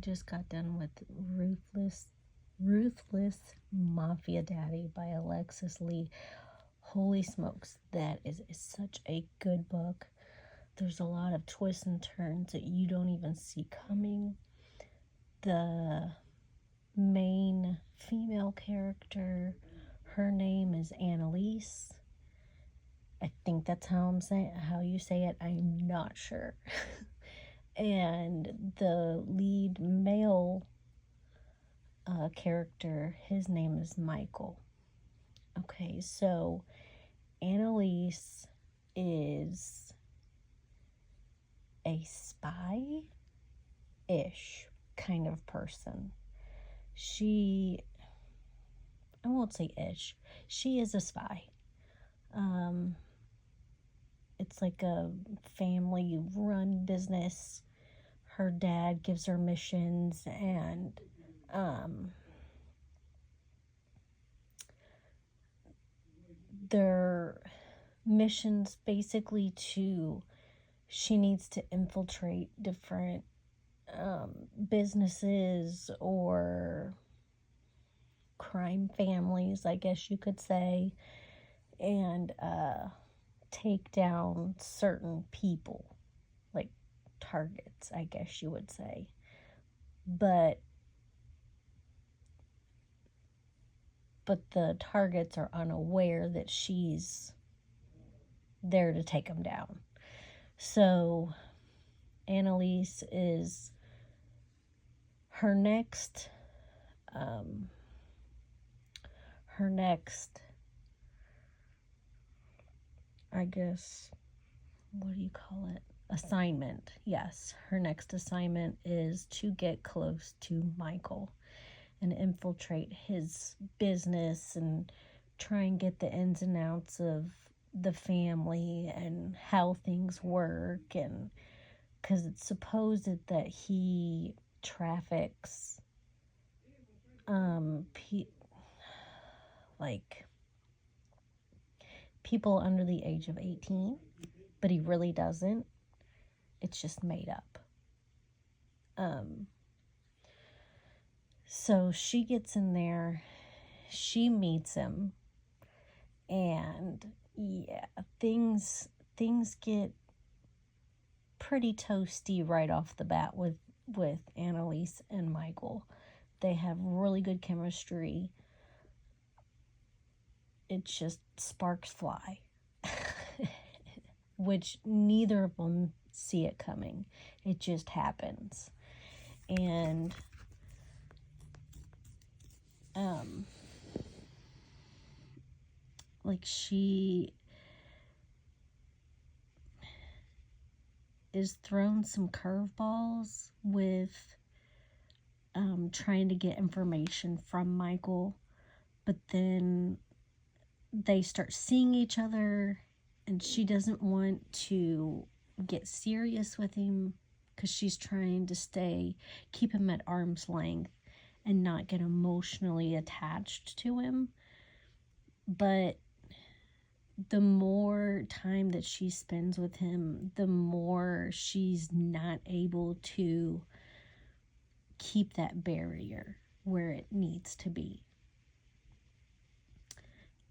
just got done with Ruthless Mafia Daddy by Alexis Lee. Holy smokes, that is such a good book. There's a lot of twists and turns that you don't even see coming. The main female character, her name is Annalise. I think that's how you say it. I'm not sure. And the lead male character, his name is Michael. Okay, so Annalise is a spy-ish kind of person. I won't say ish, she is a spy. It's like a family-run business. Her dad gives her missions, and their missions basically she needs to infiltrate different businesses or crime families, I guess you could say, and take down certain people, like targets, I guess you would say. But the targets are unaware that she's there to take them down. So Annalise is her next I guess, what do you call it? Assignment. Yes, her next assignment is to get close to Michael and infiltrate his business and try and get the ins and outs of the family and how things work, and because it's supposed that he traffics people under the age of 18, but he really doesn't. It's just made up. So she gets in there, she meets him, and yeah, things get pretty toasty right off the bat with Annalise and Michael. They have really good chemistry. It just sparks fly, which neither of them see it coming. It just happens. And she is thrown some curveballs with trying to get information from Michael, but then they start seeing each other, and she doesn't want to get serious with him because she's trying to keep him at arm's length and not get emotionally attached to him. But the more time that she spends with him, the more she's not able to keep that barrier where it needs to be.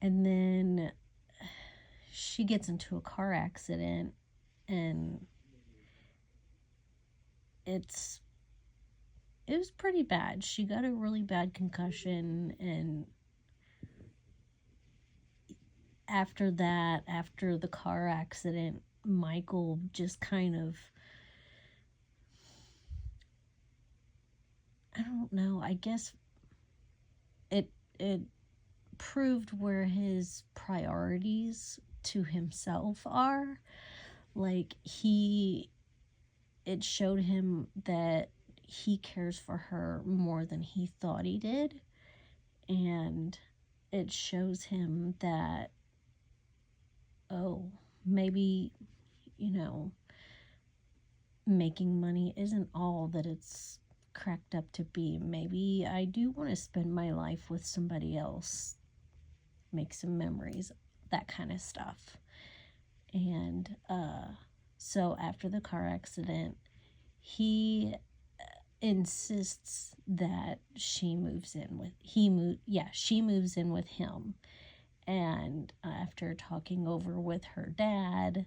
And then she gets into a car accident, and it was pretty bad. She got a really bad concussion, and after the car accident, Michael just kind of, I don't know, I guess it proved where his priorities to himself are. Like, it showed him that he cares for her more than he thought he did, and it shows him that, maybe, making money isn't all that it's cracked up to be. Maybe I do want to spend my life with somebody else, make some memories, that kind of stuff. And so after the car accident, he insists that she moves in with she moves in with him. And after talking over with her dad,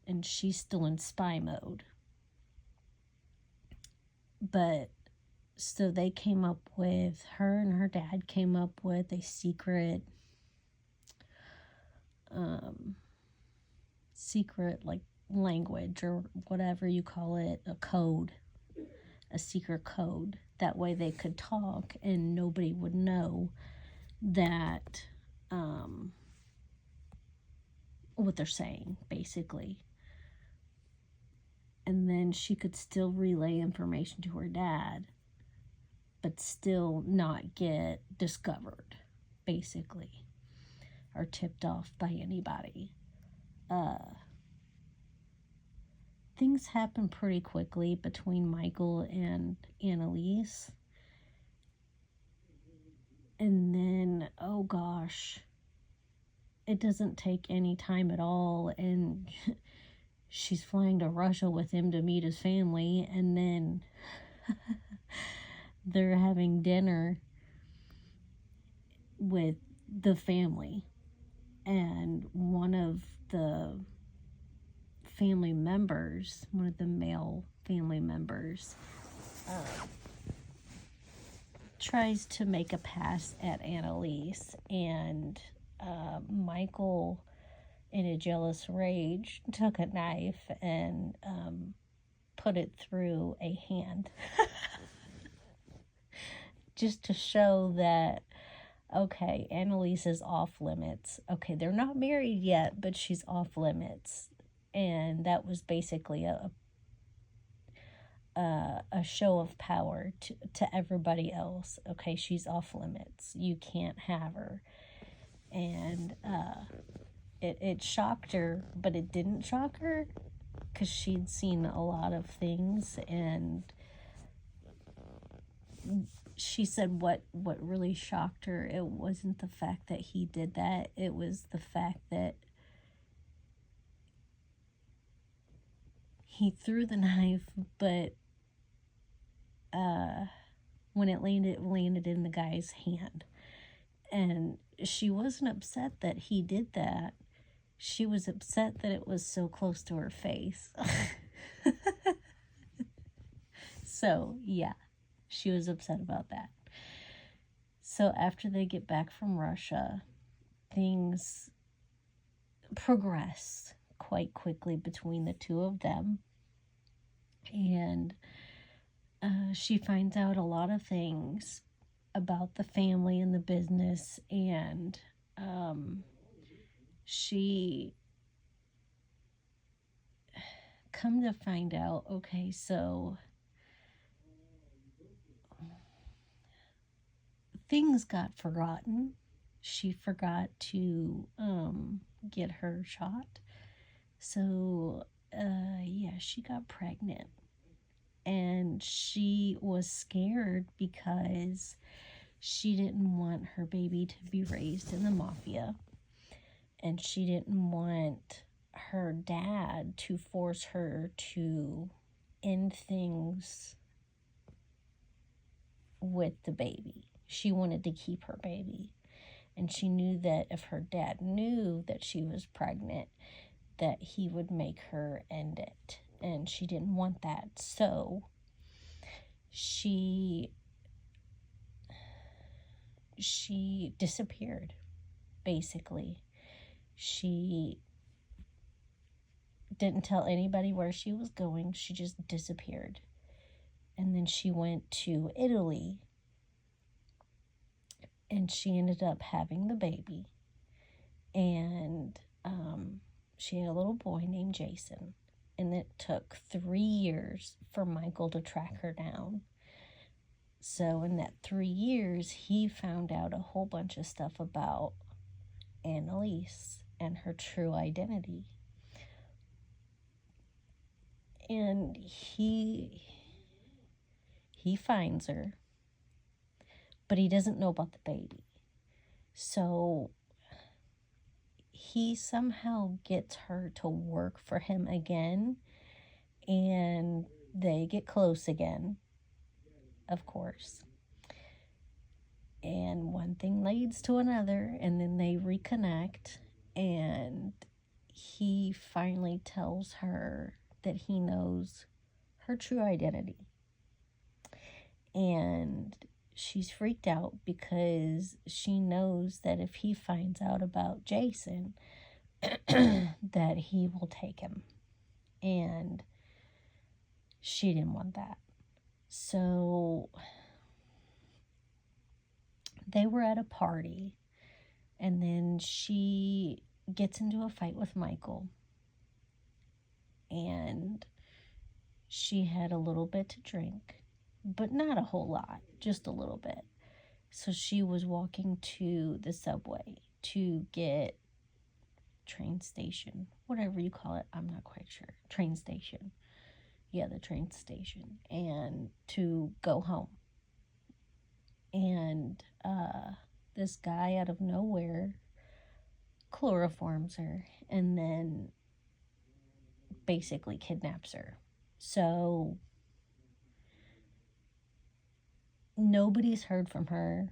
and she's still in spy mode. But so they came up with, her and her dad came up with a secret like language or whatever you call it, a secret code. That way they could talk and nobody would know that what they're saying, basically. And then she could still relay information to her dad, but still not get discovered, basically, or tipped off by anybody. Things happen pretty quickly between Michael and Annalise. And then, oh gosh, it doesn't take any time at all, and she's flying to Russia with him to meet his family, and then they're having dinner with the family, and one of the male family members, tries to make a pass at Annalise, and Michael, in a jealous rage, took a knife and put it through a hand. Just to show that, okay, Annalise is off limits. Okay, they're not married yet, but she's off limits. And that was basically a show of power to everybody else. Okay, she's off limits. You can't have her. And it shocked her, but it didn't shock her because she'd seen a lot of things. And she said what really shocked her, it wasn't the fact that he did that. It was the fact that he threw the knife, but when it landed in the guy's hand. And she wasn't upset that he did that. She was upset that it was so close to her face. So, yeah, she was upset about that. So after they get back from Russia, things progress quite quickly between the two of them. And she finds out a lot of things about the family and the business, and she come to find out, okay, so things got forgotten. She forgot to get her shot. So she got pregnant. And she was scared because she didn't want her baby to be raised in the mafia. And she didn't want her dad to force her to end things with the baby. She wanted to keep her baby. And she knew that if her dad knew that she was pregnant, that he would make her end it. And she didn't want that. So she disappeared, basically. She didn't tell anybody where she was going. She just disappeared. And then she went to Italy. And she ended up having the baby. And she had a little boy named Jason. And it took 3 years for Michael to track her down. So in that 3 years, he found out a whole bunch of stuff about Annalise and her true identity. And he finds her, but he doesn't know about the baby. So he somehow gets her to work for him again, and they get close again. of course. And one thing leads to another, and then they reconnect, and he finally tells her that he knows her true identity. And she's freaked out because she knows that if he finds out about Jason, that he will take him. And she didn't want that. So they were at a party, and then she gets into a fight with Michael, and she had a little bit to drink, but not a whole lot, just a little bit. So she was walking to the subway to get train station, whatever you call it, I'm not quite sure. Train station. Yeah, the train station. And to go home. And this guy out of nowhere chloroforms her and then basically kidnaps her. So nobody's heard from her,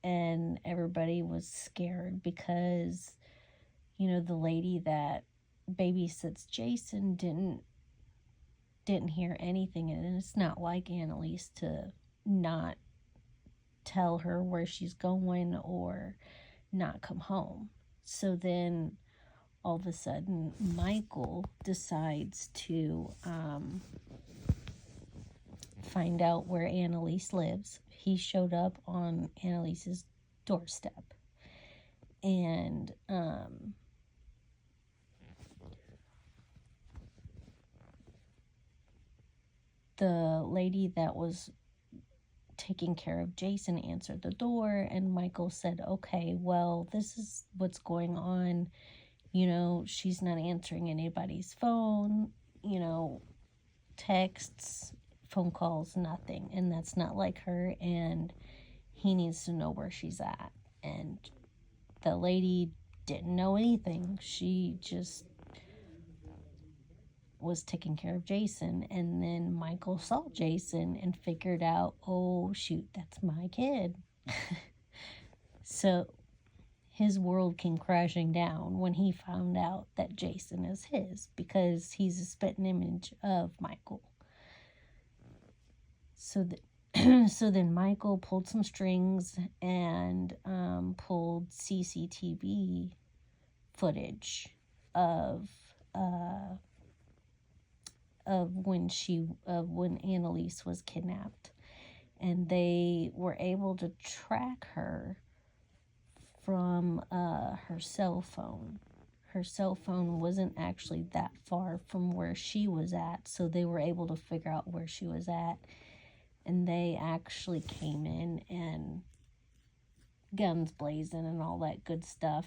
and everybody was scared because, the lady that babysits Jason didn't hear anything, and it's not like Annalise to not tell her where she's going or not come home. So then all of a sudden Michael decides to find out where Annalise lives. He showed up on Annalise's doorstep, and the lady that was taking care of Jason answered the door, and Michael said, okay, well, this is what's going on. She's not answering anybody's phone, texts, phone calls, nothing. And that's not like her, and he needs to know where she's at. And the lady didn't know anything. She just was taking care of Jason, and then Michael saw Jason and figured out, oh shoot, that's my kid. So his world came crashing down when he found out that Jason is his, because he's a spitting image of Michael. So then Michael pulled some strings and pulled CCTV footage of when Annalise was kidnapped, and they were able to track her from her cell phone. Her cell phone wasn't actually that far from where she was at, so they were able to figure out where she was at, and they actually came in and guns blazing and all that good stuff,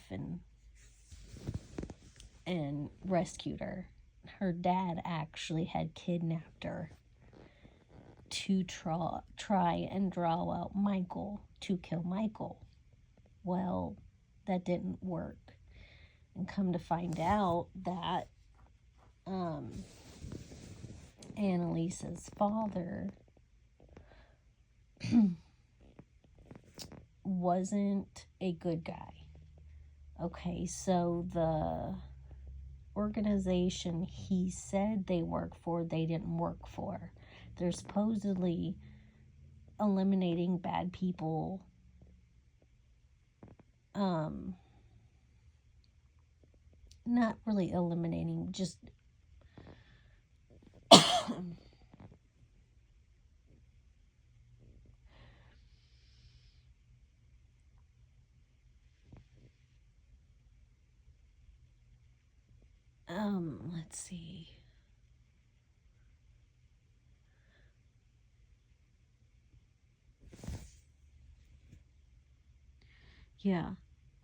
and rescued her. Her dad actually had kidnapped her to try and draw out Michael to kill Michael. Well, that didn't work. And come to find out that Annalise's father wasn't a good guy. Okay, so the organization he said they work for, they didn't work for. They're supposedly eliminating bad people. Not really eliminating, just let's see. Yeah.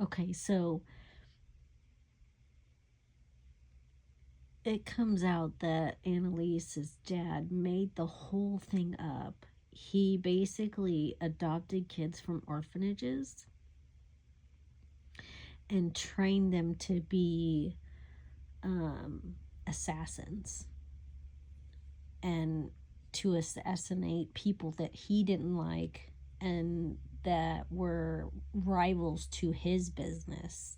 Okay, so it comes out that Annalise's dad made the whole thing up. He basically adopted kids from orphanages and trained them to be assassins. And to assassinate people that he didn't like and that were rivals to his business.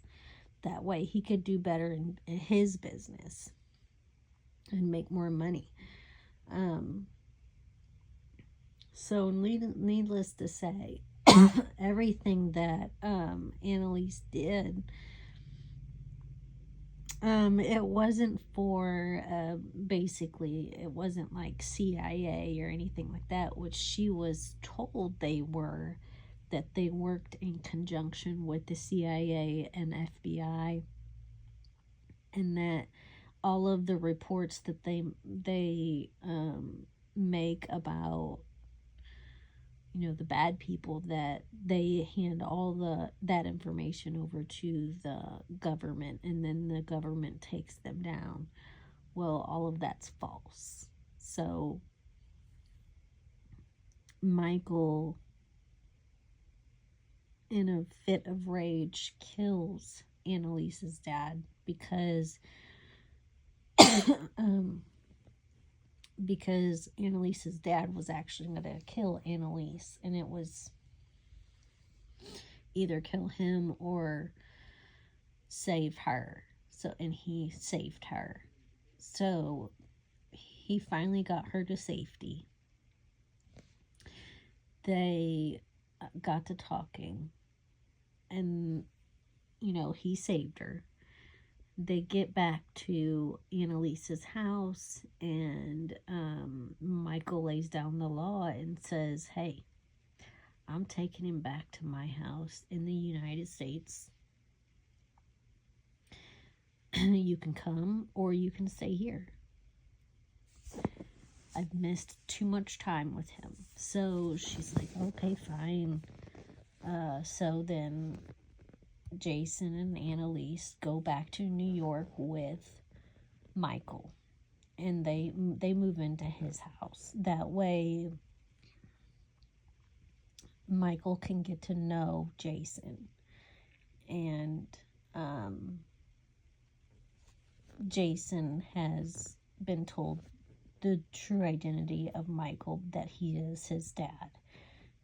That way he could do better in his business and make more money. So needless to say, everything that Annalise did, it wasn't for basically, it wasn't like CIA or anything like that, which she was told they were, that they worked in conjunction with the CIA and FBI, and that all of the reports that they make about, you know, the bad people, that they hand all that information over to the government, and then the government takes them down. Well, all of that's false. So Michael, in a fit of rage, kills Annalise's dad because because Annalise's dad was actually going to kill Annalise, and it was either kill him or save her. So, and he saved her. So he finally got her to safety. They got to talking, and you know, he saved her. They get back to Annalise's house, and Michael lays down the law and says, hey, I'm taking him back to my house in the United States. You can come or you can stay here. I've missed too much time with him. So she's like, okay, fine. So then Jason and Annalise go back to New York with Michael, and they move into his house. That way Michael can get to know Jason, and Jason has been told the true identity of Michael, that he is his dad.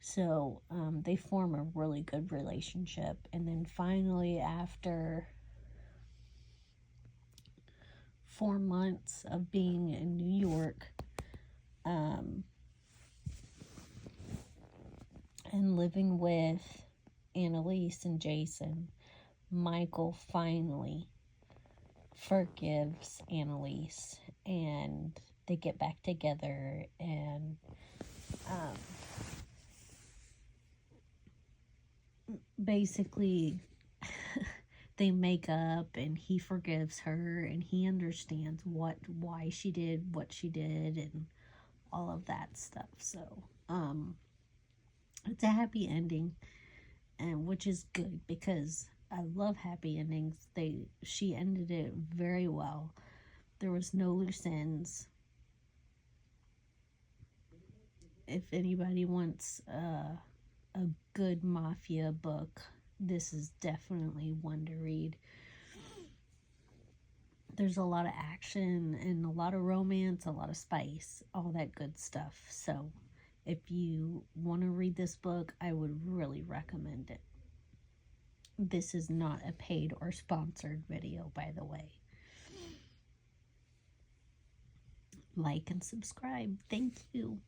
So they form a really good relationship. And then finally, after 4 months of being in New York and living with Annalise and Jason, Michael finally forgives Annalise, and they get back together, and basically they make up, and he forgives her, and he understands why she did what she did and all of that stuff. So it's a happy ending, and which is good because I love happy endings. She ended it very well. There was no loose ends. If anybody wants a good mafia book, this is definitely one to read. There's a lot of action and a lot of romance, a lot of spice, all that good stuff. So if you want to read this book, I would really recommend it. This is not a paid or sponsored video, by the way. Like and subscribe. Thank you.